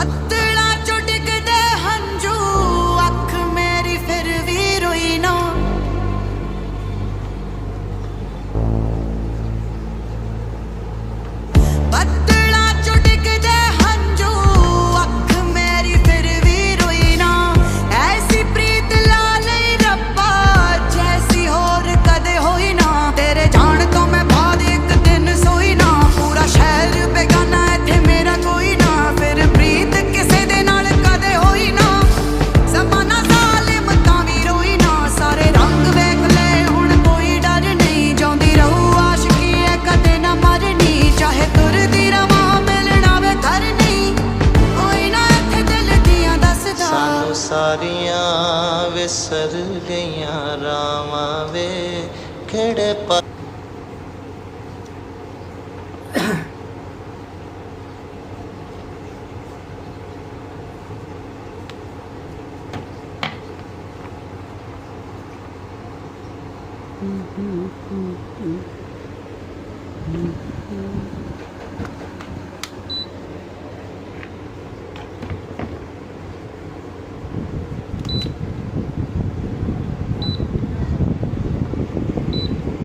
ਬੱਦਲਾਂ ਚੋਂ ਡਿੱਗਦੇ ਹੰਝੂ, ਅੱਖ ਮੇਰੀ ਫਿਰ ਵੀ ਰੋਈ ਨਾ। ਬੱਦਲਾਂ ਚੋਂ ਡਿੱਗਦੇ ਹੰਝੂ, ਅੱਖ ਮੇਰੀ ਫਿਰ ਵੀ ਰੋਈ ਨਾ। ਐਸੀ ਪ੍ਰੀਤ ਲਾ ਲਈ ਰੱਬਾ, ਜੈਸੀ ਹੋਰ ਕਦੇ ਹੋਈ ਨਾ। ਤੇਰੇ ਜਾਣ ਤੋਂ ਮੈਂ ਬਾਅਦ ਇੱਕ ਦਿਨ ਸੋਈ ਨਾ। ਪੂਰਾ ਸ਼ਹਿਰ ਬੇਗਾਨਾ, ਇੱਥੇ ਮੇਰਾ ਕੋਈ ਨਾ। ਫਿਰ ਪ੍ਰੀਤ ਕਿਸੇ ਦੇ ਨਾਲ ਕਦੇ ਹੋਈ ਨਾ। ਜ਼ਮਾਨਾ ਜ਼ਾਲਿਮ ਤਾਂ ਵੀ ਰੋਈ ਨਾ। ਸਾਰੇ ਰੰਗ ਵੇਖ ਲਏ ਹੁਣ ਕੋਈ ਡਰ ਨਹੀਂ। ਜਿਉਂਦੀ ਰਹੂ ਆਸ਼ਕੀ ਹੈ ਕਦੇ ਨਾ ਮਰਨੀ। ਚਾਹੇ ਤੁਰਦੀ ਰਵਾਂ ਮਿਲਣਾ ਵੇ ਘਰ ਨਹੀਂ। ਕੋਈ ਨਾ ਇੱਥੇ ਦਿਲ ਦੀਆਂ ਦੱਸਦਾ। ਸਾਨੂੰ ਸਾਰੀਆਂ ਵਿਸਰ ਗਈਆਂ ਰਾਵਾਂ ਵੇ ਕਿਹੜੇ